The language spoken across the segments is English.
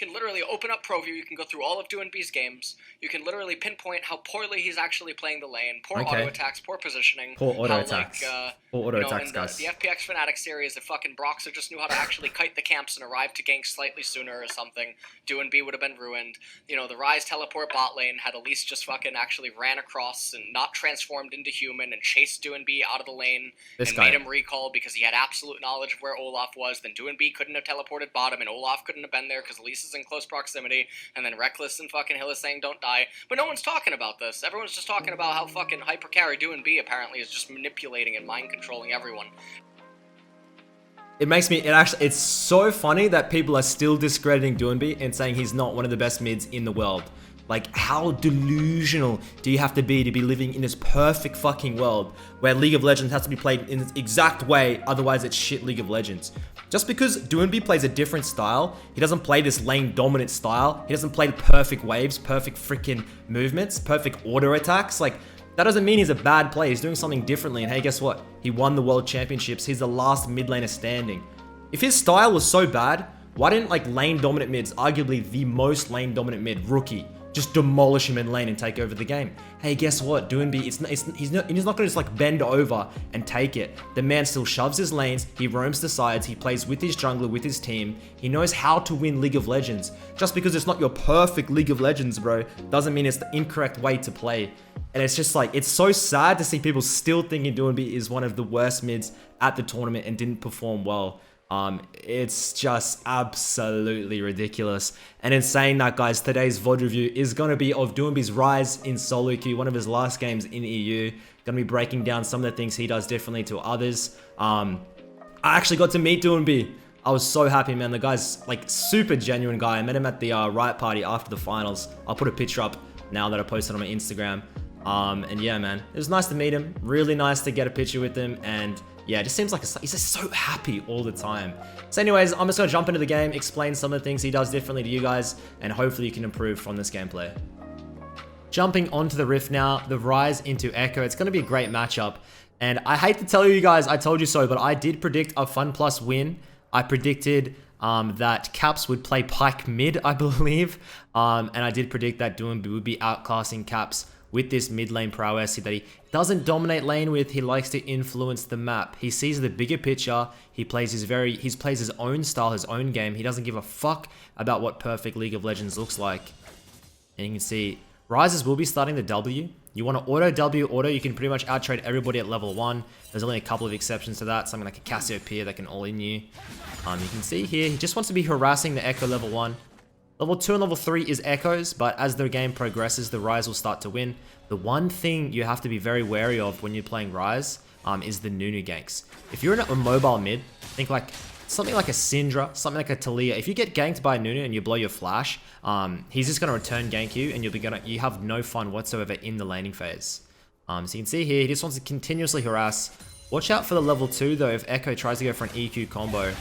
can literally open up ProView, you can go through all of DoinB's games, you can literally pinpoint how poorly he's actually playing the lane, poor auto attacks, poor positioning, poor auto how, attacks. Like, poor auto attacks, in guys. the FPX Fnatic series, if fucking Broxah just knew how to actually kite the camps and arrive to gank slightly sooner or something, DoinB would have been ruined. You know, the Ryze teleport bot lane had at least just fucking actually ran across and not transformed into human and chased DoinB out of the lane made him recall because he had absolute knowledge of where Olaf was. Then DoinB couldn't have teleported bottom and Olaf couldn't have been there because Lisa's in close proximity, and then Reckless and fucking Hill is saying don't die. But no one's talking about this. Everyone's just talking about how fucking hypercarry DoinB apparently is just manipulating and mind controlling everyone. It makes me, it's so funny that people are still discrediting DoinB and saying he's not one of the best mids in the world. Like, how delusional do you have to be living in this perfect fucking world where League of Legends has to be played in its exact way, otherwise it's shit League of Legends. Just because DoinB plays a different style, he doesn't play this lane dominant style, he doesn't play the perfect waves, perfect freaking movements, perfect auto attacks, like, that doesn't mean he's a bad player, he's doing something differently, and hey, guess what? He won the World Championships, he's the last mid laner standing. If his style was so bad, why didn't, like, lane dominant mids, arguably the most lane dominant mid, Rookie, just demolish him in lane and take over the game? Hey, guess what? DoinB, he's not gonna just like bend over and take it. The man still shoves his lanes, he roams the sides, he plays with his jungler, with his team. He knows how to win League of Legends. Just because it's not your perfect League of Legends, bro, doesn't mean it's the incorrect way to play. And it's just like, it's so sad to see people still thinking DoinB is one of the worst mids at the tournament and didn't perform well. It's just absolutely ridiculous. And in saying that, guys, today's VOD review is going to be of DoinB's Ryze in solo queue, one of his last games in EU. Going to be breaking down some of the things he does differently to others. I actually got to meet DoinB. I was so happy, man. The guy's like super genuine guy. I met him at the Riot party after the finals. I'll put a picture up now that I posted on my Instagram. And yeah, man, it was nice to meet him. Really nice to get a picture with him. And yeah, it just seems like he's just so happy all the time. So anyways, I'm just going to jump into the game, explain some of the things he does differently to you guys, and hopefully you can improve from this gameplay. Jumping onto the Rift now, the Ryze into Echo. It's going to be a great matchup. And I hate to tell you guys, I told you so, but I did predict a Fun Plus win. I predicted that Caps would play Pyke mid, I believe. And I did predict that DoinB would be outclassing Caps with this mid lane prowess that he doesn't dominate lane with. He likes to influence the map. He sees the bigger picture. He plays his own style, his own game. He doesn't give a fuck about what perfect League of Legends looks like. And you can see Ryzes will be starting the W. You want to auto W auto, you can pretty much outtrade everybody at level 1. There's only a couple of exceptions to that, something like a Cassiopeia that can all in you. You can see here, he just wants to be harassing the Echo level 1. Level 2 and level 3 is Echoes, but as the game progresses, the Ryze will start to win. The one thing you have to be very wary of when you're playing Ryze is the Nunu ganks. If you're in a mobile mid, think like something like a Syndra, something like a Taliyah. If you get ganked by Nunu and you blow your flash, he's just going to return gank you, and you have no fun whatsoever in the laning phase. So you can see here, he just wants to continuously harass. Watch out for the level 2 though, if Echo tries to go for an EQ combo.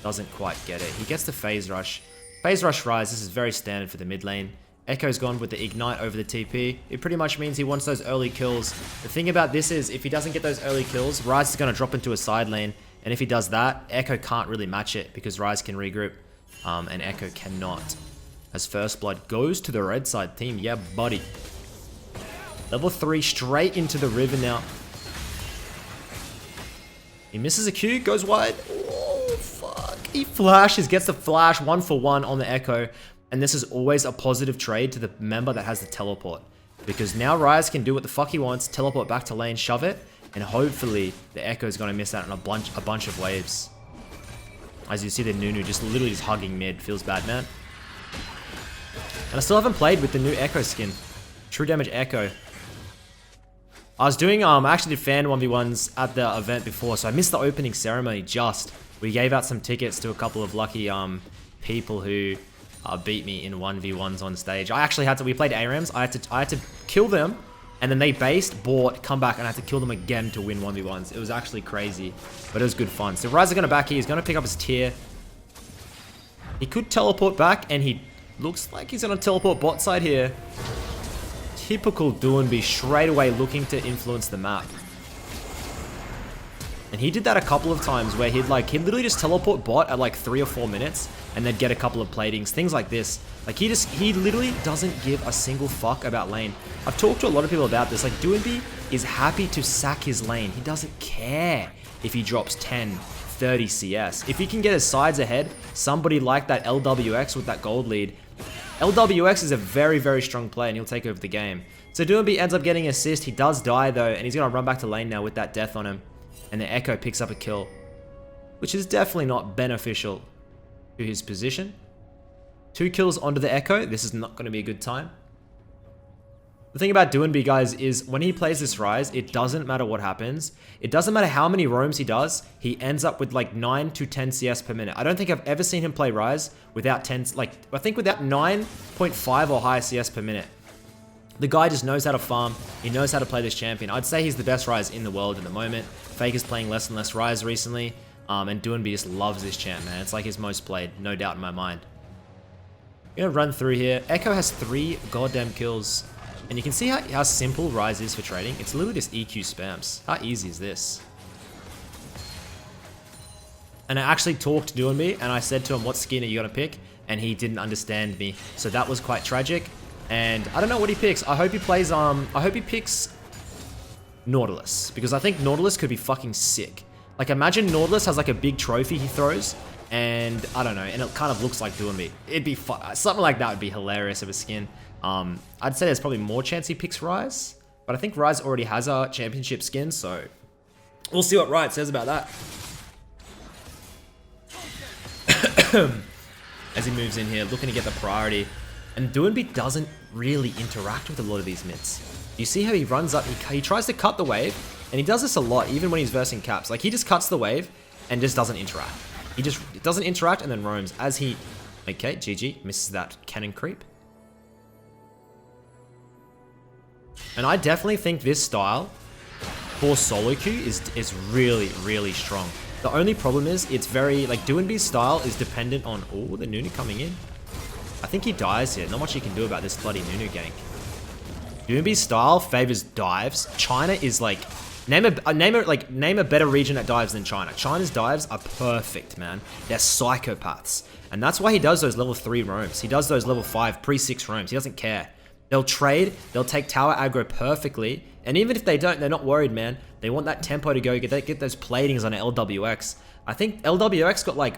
Doesn't quite get it. He gets the phase rush. Phase rush Ryze, this is very standard for the mid lane. Echo's gone with the ignite over the TP. It pretty much means he wants those early kills. The thing about this is, if he doesn't get those early kills, Ryze is going to drop into a side lane. And if he does that, Echo can't really match it because Ryze can regroup. And Echo cannot. As First Blood goes to the red side team. Yeah, buddy. Level 3 straight into the river now. He misses a Q, goes wide. Oh, fuck. He flashes, gets the flash 1-for-1 on the Echo. And this is always a positive trade to the member that has the teleport. Because now Ryze can do what the fuck he wants, teleport back to lane, shove it. And hopefully the Echo is going to miss out on a bunch of waves. As you see the Nunu just literally just hugging mid. Feels bad, man. And I still haven't played with the new Echo skin. True Damage Echo. I was doing, I actually did fan 1v1s at the event before, so I missed the opening ceremony just. We gave out some tickets to a couple of lucky people who beat me in 1v1s on stage. I actually had to, we played ARAMs, I had to kill them, and then they based, bought, come back, and I had to kill them again to win 1v1s. It was actually crazy, but it was good fun. So Ryze is going to back here, he's going to pick up his tier. He could teleport back, and he looks like he's going to teleport bot side here. Typical DoinB, straight away looking to influence the map. And he did that a couple of times where he'd literally just teleport bot at like 3 or 4 minutes and then get a couple of platings, things like this. Like he literally doesn't give a single fuck about lane. I've talked to a lot of people about this. Like DoinB is happy to sack his lane. He doesn't care if he drops 10, 30 CS. If he can get his sides ahead, somebody like that LWX with that gold lead. LWX is a very, very strong player and he'll take over the game. So DoinB ends up getting an assist. He does die though, and he's gonna run back to lane now with that death on him. And the Echo picks up a kill, which is definitely not beneficial to his position. 2 kills onto the Echo. This is not going to be a good time. The thing about DoinB, guys, is when he plays this Ryze, it doesn't matter what happens. It doesn't matter how many roams he does. He ends up with like 9 to 10 CS per minute. I don't think I've ever seen him play Ryze without 10, I think without 9.5 or higher CS per minute. The guy just knows how to farm. He knows how to play this champion. I'd say he's the best Ryze in the world at the moment. Fake is playing less and less Ryze recently. And DoinB just loves this champ, man. It's like his most played, no doubt in my mind. I'm gonna run through here. Echo has 3 goddamn kills. And you can see how simple Ryze is for trading. It's literally just EQ spams. How easy is this? And I actually talked to DoinB and I said to him, what skin are you gonna pick? And he didn't understand me. So that was quite tragic. And I don't know what he picks. I hope he plays, I hope he picks Nautilus, because I think Nautilus could be fucking sick. Like imagine Nautilus has like a big trophy he throws, and I don't know, and it kind of looks like DoinB. It'd be fun. Something like that would be hilarious of a skin. I'd say there's probably more chance he picks Ryze, but I think Ryze already has a championship skin, so we'll see what Riot says about that. As he moves in here, looking to get the priority. And DoinB doesn't really interact with a lot of these mids. You see how he runs up, he tries to cut the wave, and he does this a lot, even when he's versing caps. Like, he just cuts the wave and just doesn't interact. He just doesn't interact and then roams as he... Okay, GG, misses that cannon creep. And I definitely think this style for solo queue is really, really strong. The only problem is, it's very... Like, DoinB's style is dependent on... Oh, the Nunu coming in. I think he dies here. Not much you can do about this bloody Nunu gank. DoinB's style favors dives. China is like... Name a better region at dives than China. China's dives are perfect, man. They're psychopaths. And that's why he does those level 3 roams. He does those level 5, pre-6 roams. He doesn't care. They'll trade, they'll take tower aggro perfectly. And even if they don't, they're not worried, man. They want that tempo to go, get those platings on LWX. I think LWX got like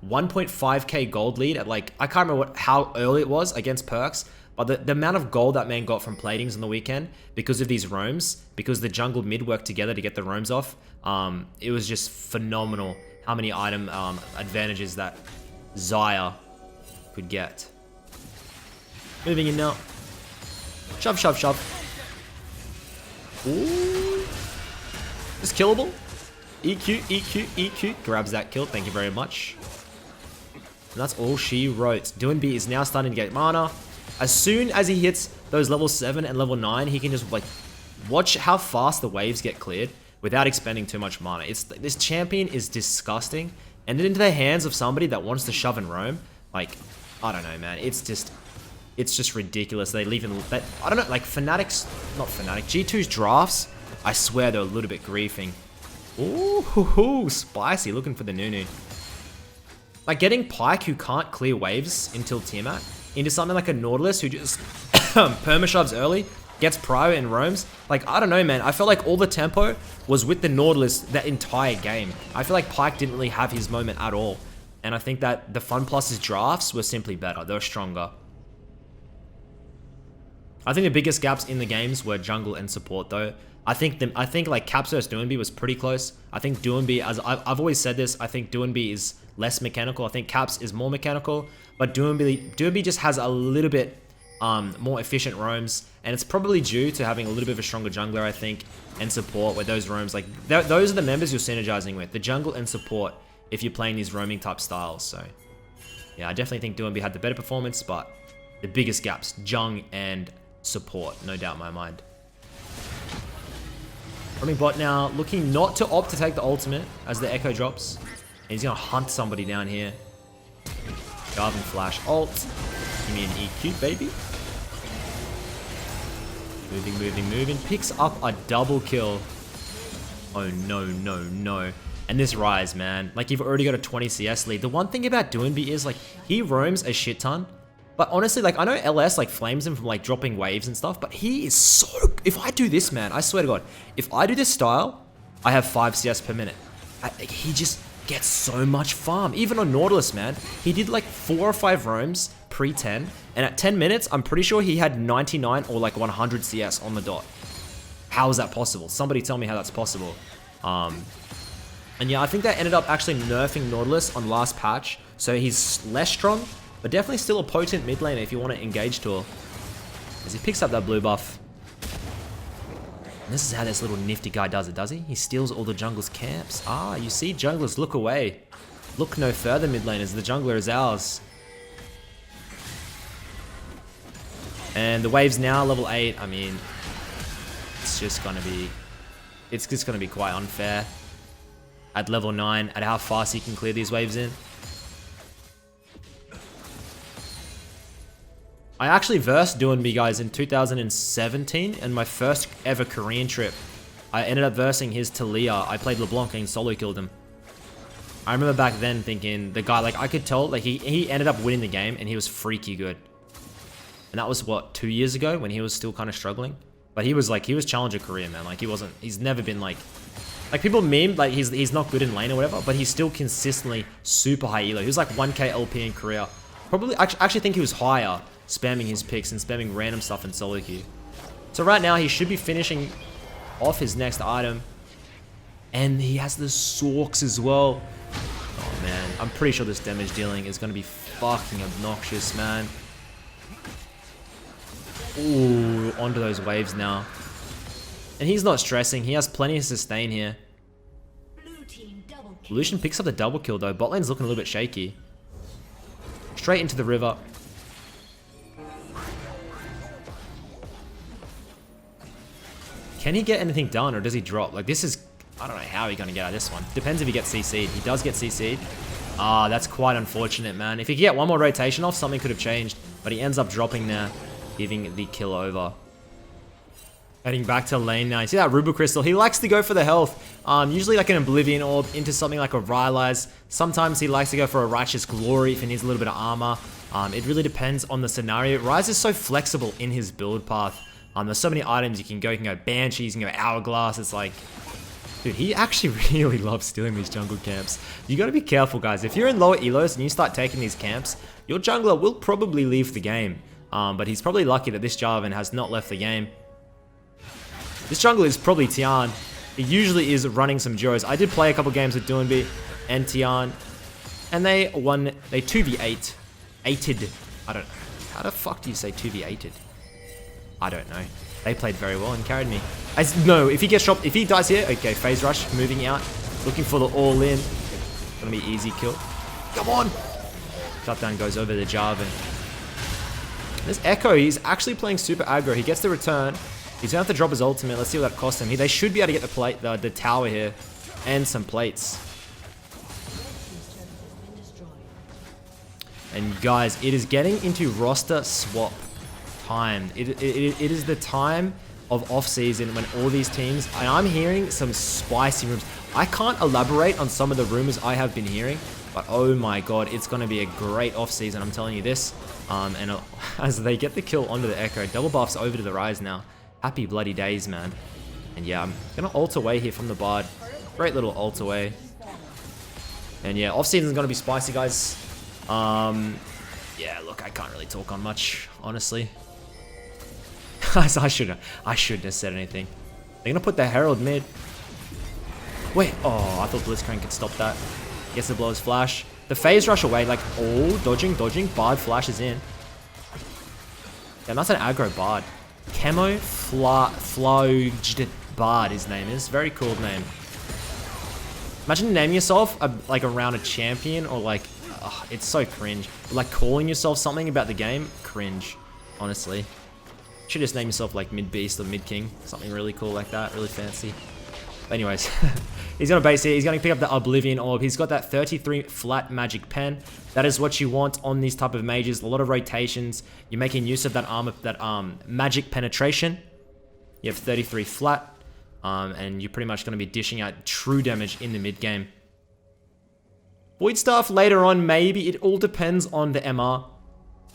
1.5k gold lead at like, I can't remember how early it was against Perks, but the amount of gold that man got from platings on the weekend because of these roams, because the jungle mid worked together to get the roams off, it was just phenomenal how many item advantages that Xayah could get. Moving in now. Shove, shove, shove. Ooh. Is killable. EQ, EQ, EQ. Grabs that kill. Thank you very much. And that's all she wrote. DoinB is now starting to get mana. As soon as he hits those level 7 and level 9, he can just like watch how fast the waves get cleared without expending too much mana. This champion is disgusting. And then into the hands of somebody that wants to shove and roam, like, I don't know, man. It's just ridiculous. They leave in that, I don't know, like Fnatic's, not Fnatic, G2's drafts, I swear they're a little bit griefing. Ooh, spicy, looking for the Nunu. Like getting Pyke, who can't clear waves until Tiamat, into something like a Nautilus who just perma-shoves early, gets prio and roams. Like, I don't know, man. I felt like all the tempo was with the Nautilus that entire game. I feel like Pyke didn't really have his moment at all. And I think that the FunPlus's drafts were simply better. They were stronger. I think the biggest gaps in the games were jungle and support, though. I think like Caps vs DoinB was pretty close. I think DoinB, as I've always said this, I think DoinB is less mechanical. I think Caps is more mechanical, but DoinB just has a little bit more efficient roams, and it's probably due to having a little bit of a stronger jungler, I think, and support where those roams, like those are the members you're synergizing with, the jungle and support, if you're playing these roaming type styles. So yeah, I definitely think DoinB had the better performance, but the biggest gaps, jung and support, no doubt in my mind. Roaming bot now, looking not to opt to take the ultimate as the echo drops. And he's gonna hunt somebody down here. Garvin flash ult. Give me an EQ, baby. Moving. Picks up a double kill. Oh no, no, no. And this Ryze, man, like you've already got a 20 CS lead. The one thing about DoinB is like he roams a shit ton. But honestly, like I know LS like flames him from like dropping waves and stuff, but he is so, if I do this, man, I swear to God, if I do this style, I have 5 CS per minute. He just gets so much farm. Even on Nautilus, man, he did like 4 or 5 roams pre-10, and at 10 minutes, I'm pretty sure he had 99 or like 100 CS on the dot. How is that possible? Somebody tell me how that's possible. And yeah, I think they ended up actually nerfing Nautilus on last patch, so he's less strong, but definitely still a potent mid laner if you want to engage tool. As he picks up that blue buff. And this is how this little nifty guy does it, does he? He steals all the jungle's camps. Ah, you see, junglers, look away. Look no further, mid laners. The jungler is ours. And the wave's now level 8. I mean, it's just gonna be quite unfair. At level 9, at how fast he can clear these waves in. I actually versed DoinB, guys, in 2017, and my first ever Korean trip. I ended up versing his Talia. I played LeBlanc and solo killed him. I remember back then thinking, the guy, like, I could tell, like, he ended up winning the game, and he was freaky good. And that was, what, 2 years ago, when he was still kind of struggling? But he was, like, he was Challenger Korean, man. Like, he's never been, like people memed, like, he's not good in lane or whatever, but he's still consistently super high elo. He was, like, 1k LP in Korea. Probably, I actually think he was higher, spamming his picks and spamming random stuff in solo queue. So right now, he should be finishing off his next item. And he has the Soloq as well. Oh, man. I'm pretty sure this damage dealing is going to be fucking obnoxious, man. Ooh, onto those waves now. And he's not stressing. He has plenty of sustain here. Lucian picks up the double kill, though. Bot lane's looking a little bit shaky. Straight into the river. Can he get anything done, or does he drop? Like, this is... I don't know how he's going to get out of this one. Depends if he gets CC'd. He does get CC'd. Ah, that's quite unfortunate, man. If he could get one more rotation off, something could have changed. But he ends up dropping there, giving the kill over. Heading back to lane now. You see that Ruby Crystal? He likes to go for the health. Usually like an Oblivion Orb into something like a Ryze. Sometimes he likes to go for a Righteous Glory if he needs a little bit of armor. It really depends on the scenario. Ryze is so flexible in his build path. There's so many items you can go. You can go Banshees, you can go Hourglass. It's like... Dude, he actually really loves stealing these jungle camps. You gotta be careful, guys. If you're in lower elos and you start taking these camps, your jungler will probably leave the game. But he's probably lucky that this Jarvan has not left the game. This jungle is probably Tian. He usually is running some duos. I did play a couple games with DoinB and Tian, and they won. They 2v8, 8'd. I don't know. How the fuck do you say 2v8'd? I don't know. They played very well and carried me. No, if he gets dropped, if he dies here, okay, phase rush, moving out, looking for the all-in. Gonna be easy kill. Come on! Shutdown goes over the Jarvan. This Echo, he's actually playing super aggro. He gets the return. He's gonna have to drop his ultimate. Let's see what that costs him. They should be able to get the plate, the tower here, and some plates. And guys, it is getting into roster swap time. It is the time of off-season when all these teams, and I'm hearing some spicy rumors. I can't elaborate on some of the rumors I have been hearing, but oh my god, it's going to be a great off-season, I'm telling you this. And as they get the kill onto the Echo, double buffs over to the Ryze now. Happy bloody days, man. And yeah, I'm going to ult away here from the Bard. Great little ult away. And yeah, off-season is going to be spicy, guys. Yeah, look, I can't really talk on much, honestly. I shouldn't have said anything. They're going to put the Herald mid. Wait, oh, I thought Blitzcrank could stop that. Gets to blow his flash. The phase rush away, like, oh, dodging. Bard flashes in. Yeah, that's an aggro Bard. Camouflaged Bard, his name is. Very cool name. Imagine naming yourself, like, around a champion, or, like, it's so cringe. Like, calling yourself something about the game, cringe, honestly. Should just name yourself, like, Midbeast or Midking. Something really cool like that, really fancy. But anyways, he's going to base here. He's going to pick up the Oblivion Orb. He's got that 33 flat magic pen. That is what you want on these type of mages. A lot of rotations. You're making use of that armor, that magic penetration. You have 33 flat. and you're pretty much going to be dishing out true damage in the mid game. Void Staff later on, maybe. It all depends on the MR.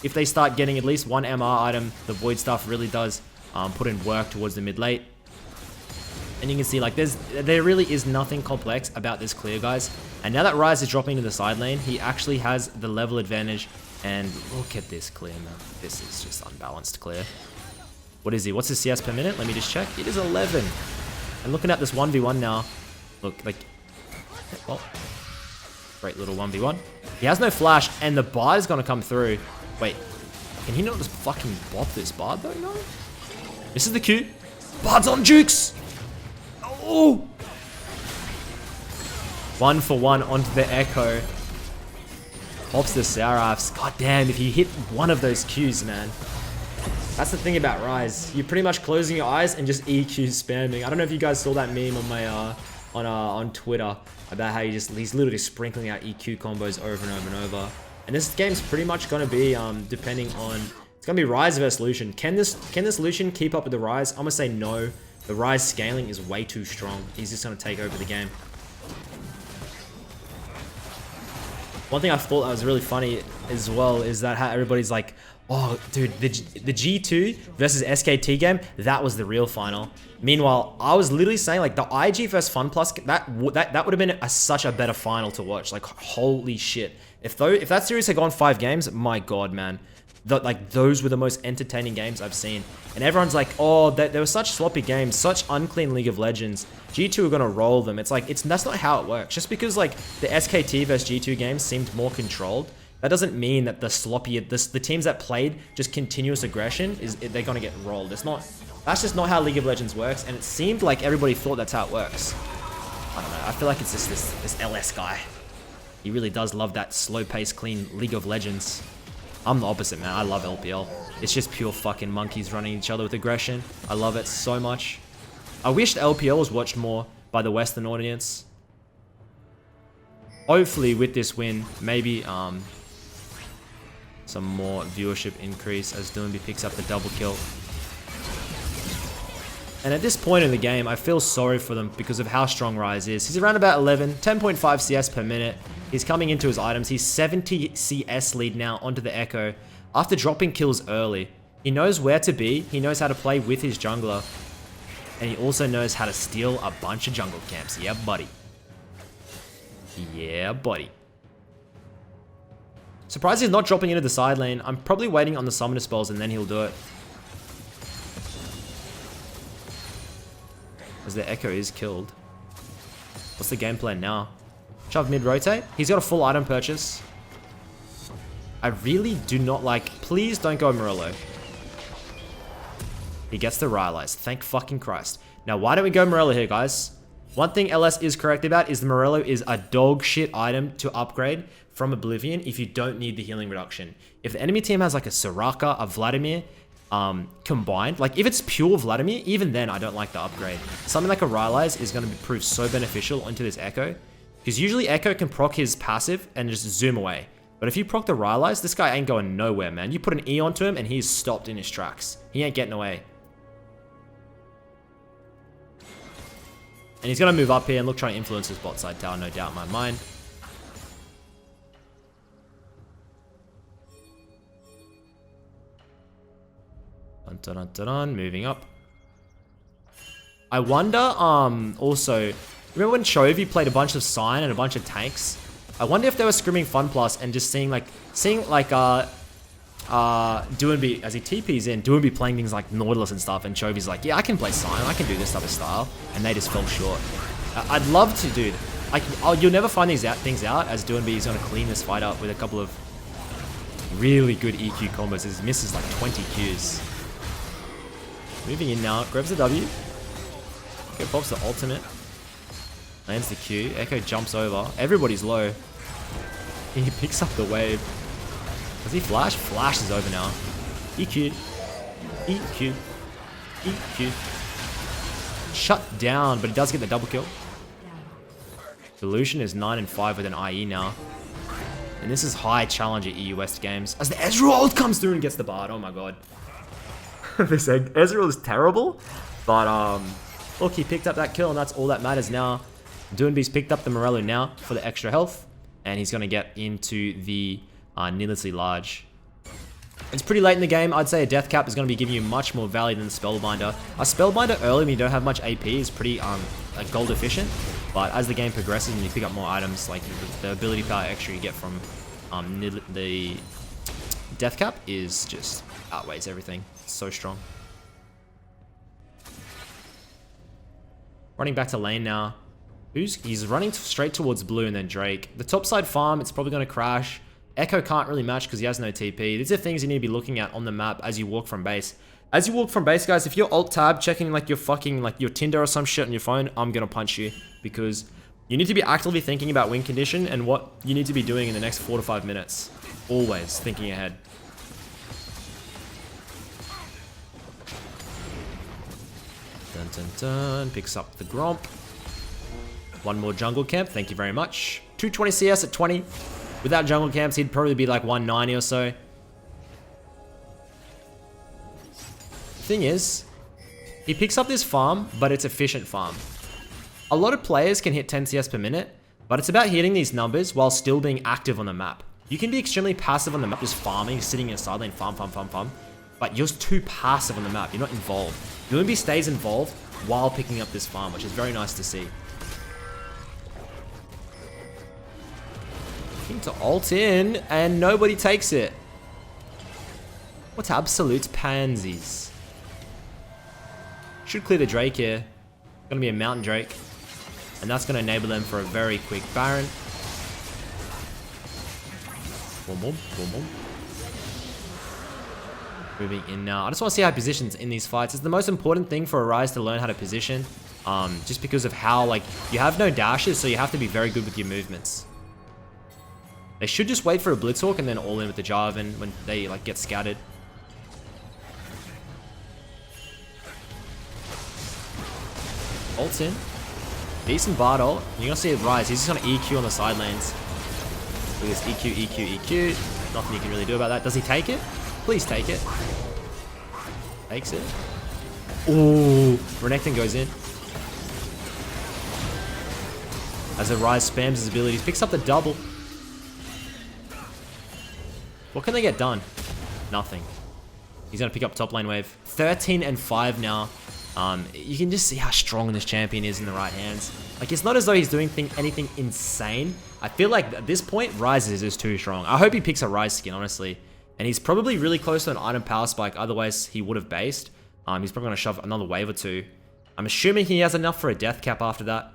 If they start getting at least one MR item, the Void Staff really does put in work towards the mid late. And you can see, like, there really is nothing complex about this clear, guys. And now that ryze is dropping to the side lane, he actually has the level advantage. And look at this clear, man. This is just unbalanced clear. What is he? What's his CS per minute? Let me just check. It is 11. And looking at this 1v1 now, look, like, well, great little 1v1. He has no flash, and the bard is going to come through. Wait, can he not just fucking bop this bard, though? No. This is the Q. Bard's on Jukes. Oh! 1 for 1 onto the Echo. Pops the Seraph. God damn, if you hit one of those Qs, man. That's the thing about ryze. You're pretty much closing your eyes and just EQ spamming. I don't know if you guys saw that meme on my on Twitter about how he's literally sprinkling out EQ combos over and over and over. And this game's pretty much gonna be depending on, it's gonna be ryze versus Lucian. Can this Lucian keep up with the ryze? I'm gonna say no. The ryze scaling is way too strong. He's just gonna take over the game. One thing I thought that was really funny as well is that how everybody's like, oh, dude, the G2 versus SKT game, that was the real final. Meanwhile, I was literally saying, like, the IG versus FunPlus, that would have been such a better final to watch. Like, holy shit. If that series had gone 5 games, my god, man. Like, those were the most entertaining games I've seen. And everyone's like, oh, there were such sloppy games, such unclean League of Legends. G2 are gonna roll them. It's like, that's not how it works. Just because, like, the SKT versus G2 games seemed more controlled, that doesn't mean that the teams that played just continuous aggression they're gonna get rolled. That's just not how League of Legends works, and it seemed like everybody thought that's how it works. I don't know, I feel like it's just this LS guy. He really does love that slow-paced, clean League of Legends. I'm the opposite, man. I love LPL. It's just pure fucking monkeys running each other with aggression. I love it so much. I wish the LPL was watched more by the Western audience. Hopefully, with this win, maybe some more viewership increase as DoinB picks up the double kill. And at this point in the game, I feel sorry for them because of how strong ryze is. He's around about 11, 10.5 CS per minute. He's coming into his items. He's 70 CS lead now onto the Echo after dropping kills early. He knows where to be. He knows how to play with his jungler. And he also knows how to steal a bunch of jungle camps. Yeah, buddy. Yeah, buddy. Surprised he's not dropping into the side lane. I'm probably waiting on the summoner spells and then he'll do it. As the Echo is killed. What's the game plan now? Shove mid rotate. He's got a full item purchase. I really do not like... Please don't go Morello. He gets the Ryze. Thank fucking Christ. Now, why don't we go Morello here, guys? One thing LS is correct about is the Morello is a dog shit item to upgrade from Oblivion if you don't need the healing reduction. If the enemy team has like a Soraka, a Vladimir, combined, like if it's pure Vladimir, even then I don't like the upgrade. Something like a Ryze is going to prove so beneficial into this Echo, because usually Echo can proc his passive and just zoom away. But if you proc the Ryze, this guy ain't going nowhere, man. You put an E onto him and he's stopped in his tracks. He ain't getting away. And he's going to move up here and look, trying to influence his bot side tower, no doubt in my mind. Dun, dun, dun, dun, dun, moving up. I wonder, also, remember when Chovy played a bunch of Sign and a bunch of tanks? I wonder if they were scrimming FunPlus and just seeing DoinB, as he TPs in, DoinB playing things like Nautilus and stuff, and Chovy's like, yeah, I can play Sign, I can do this type of style, and they just fell short. I'd love to, dude. You'll never find these things out, as DoinB is going to clean this fight up with a couple of really good EQ combos. His misses like 20 Qs. Moving in now, grabs the W. Okay, pops the ultimate. Lands the Q. Echo jumps over. Everybody's low. He picks up the wave. Does he flash? Flash is over now. EQ. EQ. EQ. Shut down, but he does get the double kill. Delusion is 9 and 5 with an IE now. And this is high challenge at EU West games. As the Ezreal ult comes through and gets the bard. Oh my god. This Ezreal is terrible. But Look, he picked up that kill, and that's all that matters now. DoinB's picked up the Morello now for the extra health, and he's going to get into the needlessly large. It's pretty late in the game. I'd say a death cap is going to be giving you much more value than the Spellbinder. A Spellbinder early when you don't have much AP is pretty like gold efficient, but as the game progresses and you pick up more items, like the ability power extra you get from the death cap is just outweighs everything. It's so strong. Running back to lane now. He's running straight towards blue and then Drake. The topside farm, it's probably going to crash. Echo can't really match because he has no TP. These are things you need to be looking at on the map as you walk from base. As you walk from base, guys, if you're alt tab checking like your fucking like your Tinder or some shit on your phone, I'm gonna punch you because you need to be actively thinking about win condition and what you need to be doing in the next 4 to 5 minutes. Always thinking ahead. Dun dun dun. Picks up the Gromp. One more jungle camp. Thank you very much. 220 CS at 20. Without jungle camps, he'd probably be like 190 or so. Thing is, he picks up this farm, but it's efficient farm. A lot of players can hit 10 CS per minute, but it's about hitting these numbers while still being active on the map. You can be extremely passive on the map, just farming, sitting in a side lane, farm, but you're too passive on the map. You're not involved. DoinB stays involved while picking up this farm, which is very nice to see. To ult in, and nobody takes it. What absolute pansies. Should clear the Drake here. Gonna be a Mountain Drake. And that's gonna enable them for a very quick Baron. Boom, boom, boom, boom. Moving in now. I just want to see how he positions in these fights. It's the most important thing for a ryze to learn how to position. Just because of how, like, you have no dashes, so you have to be very good with your movements. They should just wait for a Blitzhawk and then all in with the Jarvan when they like get scattered. Ults in. Decent Bard ult. You're gonna see it ryze. He's just gonna EQ on the side lanes. Look at this EQ, EQ, EQ. Nothing you can really do about that. Does he take it? Please take it. Takes it. Ooh, Renekton goes in. As the ryze spams his abilities, picks up the double. What can they get done? Nothing. He's going to pick up top lane wave. 13 and 5 now. You can just see how strong this champion is in the right hands. Like, it's not as though he's doing anything insane. I feel like at this point, ryze is just too strong. I hope he picks a ryze skin, honestly. And he's probably really close to an item power spike. Otherwise, he would have based. He's probably going to shove another wave or two. I'm assuming he has enough for a death cap after that.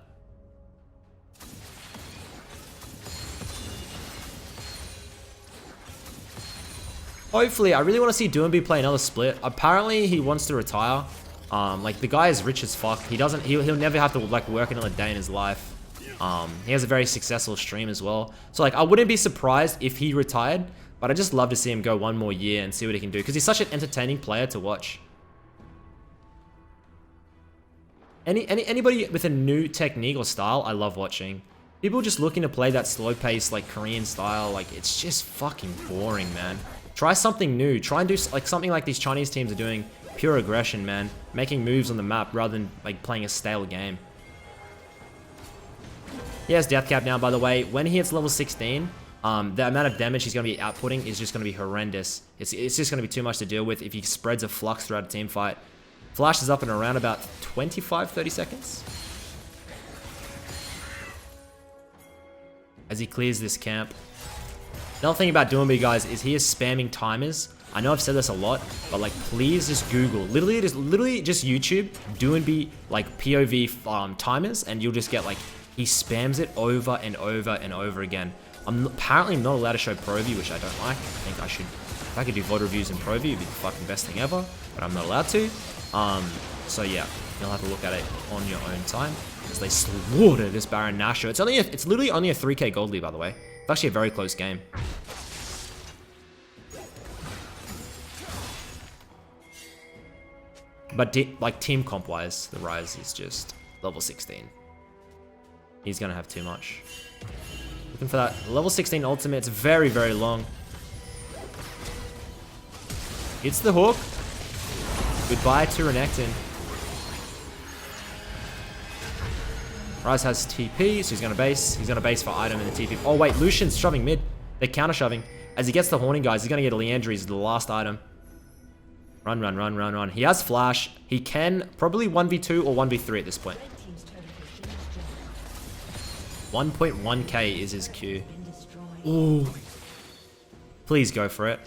Hopefully, I really want to see DoinB play another split. Apparently, he wants to retire. Like, the guy is rich as fuck. He'll never have to, like, work another day in his life. He has a very successful stream as well. So, like, I wouldn't be surprised if he retired, but I'd just love to see him go one more year and see what he can do, because he's such an entertaining player to watch. Anybody with a new technique or style, I love watching. People just looking to play that slow-paced, like, Korean style, like, it's just fucking boring, man. Try something new. Try and do like something like these Chinese teams are doing. Pure aggression, man. Making moves on the map rather than like playing a stale game. He has death cap now, by the way. When he hits level 16, the amount of damage he's going to be outputting is just going to be horrendous. It's just going to be too much to deal with if he spreads a flux throughout a team fight. Flash is up in around about 25-30 seconds. As he clears this camp. Another thing about DoinB, guys, is he is spamming timers. I know I've said this a lot, but like, please just Google, literally just YouTube DoinB like POV timers, and you'll just get like, he spams it over and over and over again. I'm apparently not allowed to show Pro View, which I don't like. I think I should, if I could do VOD reviews in Pro View, it'd be the fucking best thing ever, but I'm not allowed to. So yeah, you'll have to look at it on your own time as they slaughter this Baron Nashor. It's literally only a 3k gold lead, by the way. It's actually a very close game. But like team comp wise, the ryze is just level 16. He's gonna have too much. Looking for that level 16 ultimate. It's very, very long. It's the hook. Goodbye to Renekton. Ryze has TP, so he's gonna base. He's gonna base for item in the TP. Oh wait, Lucian's shoving mid. They're counter shoving. As he gets the horning, guys, he's gonna get a Leandry's the last item. Run, run, run, run, run. He has flash. He can probably 1v2 or 1v3 at this point. 1.1k is his Q. Ooh. Please go for it.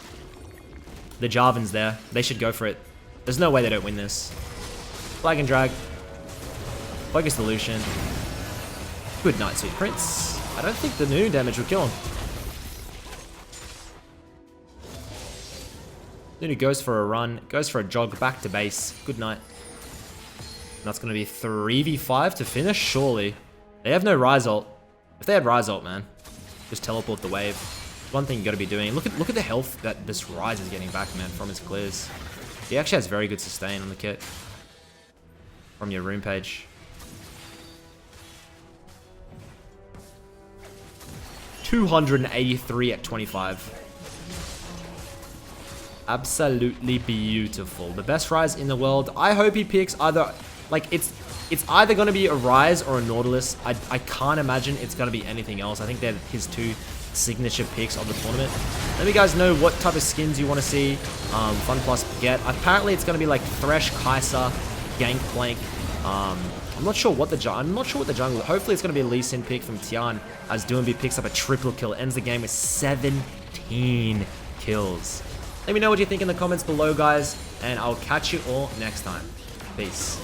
The Jarvan's there. They should go for it. There's no way they don't win this. Flag and drag. Focus the Lucian. Good night, sweet prince. I don't think the new damage will kill him. Then he goes for a run, goes for a jog back to base. Good night. And that's going to be 3v5 to finish, surely. They have no Ryze ult. If they had Ryze ult, man, just teleport the wave. One thing you got to be doing. Look at the health that this Ryze is getting back, man, from his clears. He actually has very good sustain on the kit. From your rune page. 283 at 25. Absolutely beautiful. The best Ryze in the world. I hope he picks either, like, it's either going to be a Ryze or a Nautilus. I can't imagine it's going to be anything else. I think they're his two signature picks of the tournament. Let me guys know what type of skins you want to see Fun Plus get. Apparently it's going to be like Thresh, Kai'Sa, Gangplank. I'm not sure what the jungle. Hopefully it's going to be a Lee Sin pick from Tian as DoinB picks up a triple kill. Ends the game with 17 kills. Let me know what you think in the comments below, guys, and I'll catch you all next time. Peace.